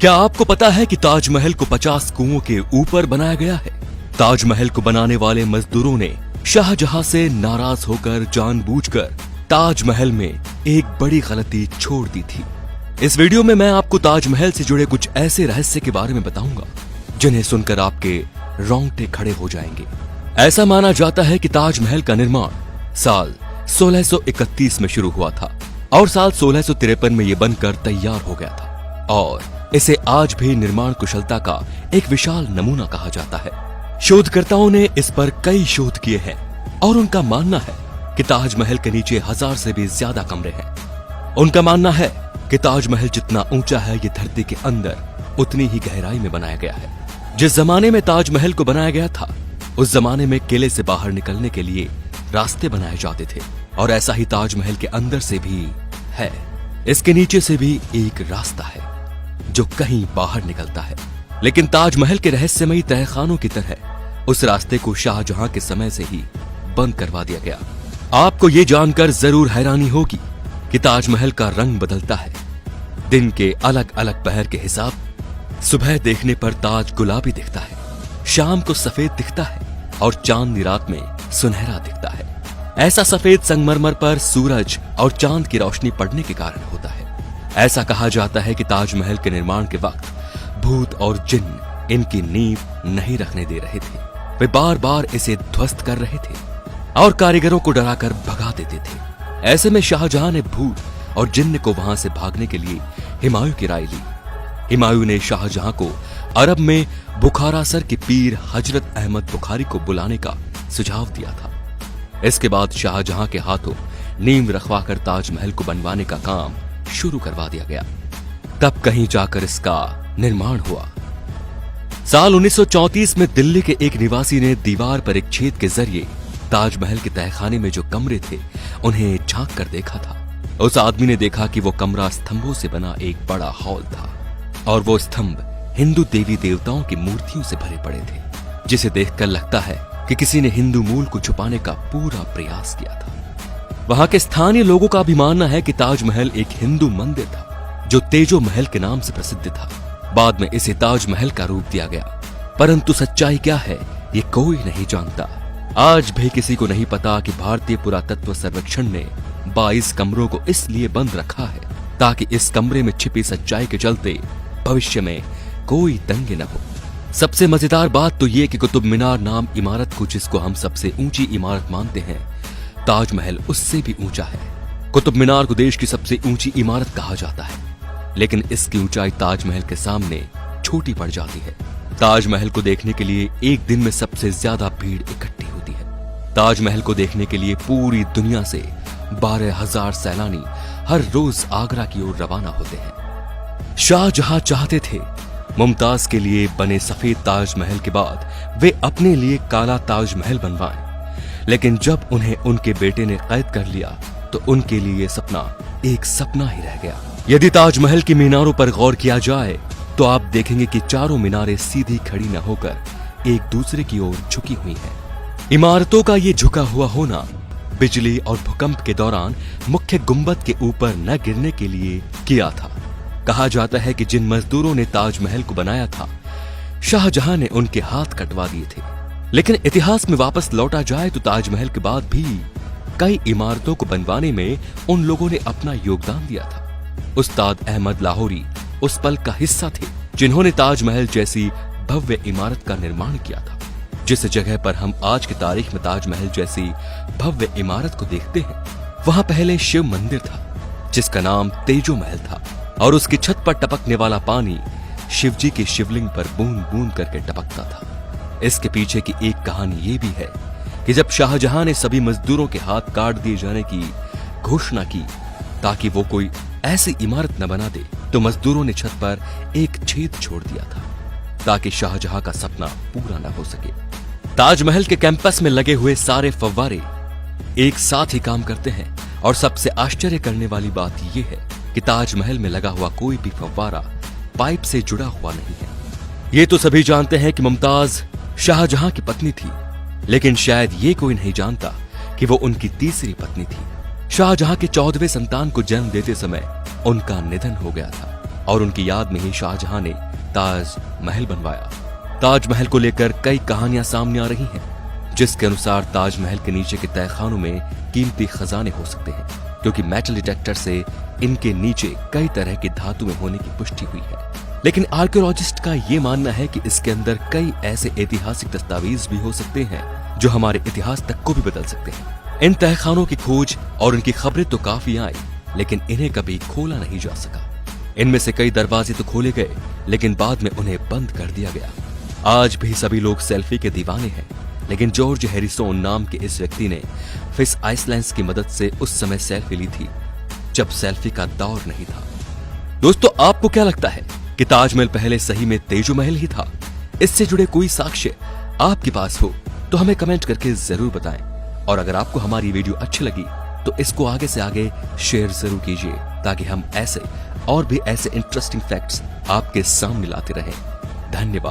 क्या आपको पता है कि ताजमहल को 50 कुओं के ऊपर बनाया गया है? ताजमहल को बनाने वाले मजदूरों ने शाहजहां से नाराज होकर जानबूझकर ताजमहल में एक बड़ी गलती छोड़ दी थी। इस वीडियो में मैं आपको ताजमहल से जुड़े कुछ ऐसे रहस्य के बारे में बताऊंगा जिन्हें सुनकर आपके रोंगटे खड़े हो जाएंगे। ऐसा माना जाता है कि ताजमहल का निर्माण साल 1631 में शुरू हुआ था और साल 1653 में यह बनकर तैयार हो गया था और इसे आज भी निर्माण कुशलता का एक विशाल नमूना कहा जाता है। शोधकर्ताओं ने इस पर कई शोध किए हैं और उनका मानना है कि ताजमहल के नीचे 1000 से भी ज्यादा कमरे हैं। उनका मानना है कि ताजमहल जितना ऊंचा है ये धरती के अंदर उतनी ही गहराई में बनाया गया है। जिस जमाने में ताजमहल को बनाया गया था उस जमाने में किले से बाहर निकलने के लिए रास्ते बनाए जाते थे और ऐसा ही ताजमहल के अंदर से भी है। इसके नीचे से भी एक रास्ता है जो कहीं बाहर निकलता है, लेकिन ताजमहल के रहस्यमयी तहखानों की तरह उस रास्ते को शाहजहां के समय से ही बंद करवा दिया गया। आपको ये जानकर जरूर हैरानी होगी कि ताजमहल का रंग बदलता है दिन के अलग अलग पहर के हिसाब। सुबह देखने पर ताज गुलाबी दिखता है, शाम को सफेद दिखता है और चांदनी रात में सुनहरा दिखता है। ऐसा सफेद संगमरमर पर सूरज और चांद की रोशनी पड़ने के कारण होता है। ऐसा कहा जाता है कि ताजमहल के निर्माण के वक्त भूत और जिन्न इनकी नींव नहीं रखने दे रहे थे। वे बार बार इसे ध्वस्त कर रहे थे और कारीगरों को डराकर भगा देते थे। ऐसे में शाहजहां ने भूत और जिन्न को वहां से भागने के लिए हुमायूं की राय ली। हुमायूं ने शाहजहां को अरब में बुखारा सर के पीर हजरत अहमद बुखारी को बुलाने का सुझाव दिया था। इसके बाद शाहजहां के हाथों नींव रखवाकर ताजमहल को बनवाने का काम शुरू करवा दिया गया। तब कहीं जाकर इसका निर्माण हुआ। साल 1934 में दिल्ली के एक निवासी ने दीवार पर एक छेद के जरिए ताजमहल के तहखाने में जो कमरे थे उन्हें झांक कर देखा था। उस आदमी ने देखा कि वो कमरा स्तंभों से बना एक बड़ा हॉल था और वो स्तंभ हिंदू देवी देवताओं की मूर्तियों से भरे पड़े थे, जिसे देखकर लगता है कि किसी ने हिंदू मूल को छुपाने का पूरा प्रयास किया था। वहां के स्थानीय लोगों का भी मानना है कि ताजमहल एक हिंदू मंदिर था जो तेजो महल के नाम से प्रसिद्ध था। बाद में इसे ताजमहल का रूप दिया गया, परंतु सच्चाई क्या है ये कोई नहीं जानता। आज भी किसी को नहीं पता कि भारतीय पुरातत्व सर्वेक्षण ने 22 कमरों को इसलिए बंद रखा है ताकि इस कमरे में छिपी सच्चाई के चलते भविष्य में कोई दंगे न हो। सबसे मजेदार बात तो ये कि कुतुब मीनार नाम इमारत को, जिसको हम सबसे ऊंची इमारत मानते हैं, ताजमहल उससे भी ऊंचा है। कुतुब मीनार को देश की सबसे ऊंची इमारत कहा जाता है, लेकिन इसकी ऊंचाई ताजमहल के सामने छोटी पड़ जाती है। ताजमहल को देखने के लिए एक दिन में सबसे ज्यादा भीड़ इकट्ठी होती है। ताजमहल को देखने के लिए पूरी दुनिया से 12,000 सैलानी हर रोज आगरा की ओर रवाना होते हैं। शाहजहां चाहते थे मुमताज के लिए बने सफेद ताजमहल के बाद वे अपने लिए काला ताजमहल बनवाएं, लेकिन जब उन्हें उनके बेटे ने कैद कर लिया तो उनके लिए सपना एक सपना ही रह गया। यदि ताजमहल की मीनारों पर गौर किया जाए तो आप देखेंगे कि चारों मीनारें सीधी खड़ी न होकर एक दूसरे की ओर झुकी हुई हैं। इमारतों का ये झुका हुआ होना बिजली और भूकंप के दौरान मुख्य गुंबद के ऊपर न गिरने के लिए किया था। कहा जाता है कि जिन मजदूरों ने ताजमहल को बनाया था शाहजहां ने उनके हाथ कटवा दिए थे, लेकिन इतिहास में वापस लौटा जाए तो ताजमहल के बाद भी कई इमारतों को बनवाने में उन लोगों ने अपना योगदान दिया था। उस्ताद अहमद लाहौरी उस पल का हिस्सा थे जिन्होंने ताजमहल जैसी भव्य इमारत का निर्माण किया था। जिस जगह पर हम आज की तारीख में ताजमहल जैसी भव्य इमारत को देखते हैं वहां पहले शिव मंदिर था जिसका नाम तेजो महल था और उसकी छत पर टपकने वाला पानी शिवजी के शिवलिंग पर बूंद बूंद करके टपकता था। इसके पीछे की एक कहानी ये भी है कि जब शाहजहां ने सभी मजदूरों के हाथ काट दिए जाने की घोषणा की ताकि वो कोई ऐसी इमारत न बना दे, तो मजदूरों ने छत पर एक छेद छोड़ दिया था ताकि शाहजहां का सपना पूरा न हो सके। ताजमहल के कैंपस में लगे हुए सारे फव्वारे एक साथ ही काम करते हैं और सबसे आश्चर्य करने वाली बात यह है कि ताजमहल में लगा हुआ कोई भी फव्वारा पाइप से जुड़ा हुआ नहीं है। ये तो सभी जानते हैं कि मुमताज शाहजहां की पत्नी थी, लेकिन शायद ये कोई नहीं जानता कि वो उनकी तीसरी पत्नी थी। शाहजहां के 14वें संतान को जन्म देते समय उनका निधन हो गया था और उनकी याद में ही शाहजहां ने ताज महल बनवाया। ताजमहल को लेकर कई कहानियां सामने आ रही हैं, जिसके अनुसार ताजमहल के नीचे के तहखानों में कीमती खजाने हो सकते हैं, क्योंकि मेटल डिटेक्टर से इनके नीचे कई तरह की धातु में होने की पुष्टि हुई है। लेकिन आर्कियोलॉजिस्ट का ये मानना है कि इसके अंदर कई ऐसे ऐतिहासिक दस्तावेज भी हो सकते हैं जो हमारे इतिहास तक को भी बदल सकते हैं। इन तहखानों की खोज और उनकी खबरें तो काफी आई, लेकिन इन्हें कभी खोला नहीं जा सका। इनमें से कई दरवाजे तो खोले गए, लेकिन बाद में उन्हें बंद कर दिया गया। आज भी सभी लोग सेल्फी के दीवाने हैं, लेकिन जॉर्ज हैरिसन नाम के इस व्यक्ति ने फिश आइसलैंड्स की मदद से उस समय सेल्फी ली थी जब सेल्फी का दौर नहीं था। दोस्तों, आपको क्या लगता है कि ताजमहल पहले सही में तेजो महल ही था? इससे जुड़े कोई साक्ष्य आपके पास हो तो हमें कमेंट करके जरूर बताएं। और अगर आपको हमारी वीडियो अच्छी लगी तो इसको आगे से आगे शेयर जरूर कीजिए, ताकि हम ऐसे और भी ऐसे इंटरेस्टिंग फैक्ट्स आपके सामने लाते रहें। धन्यवाद।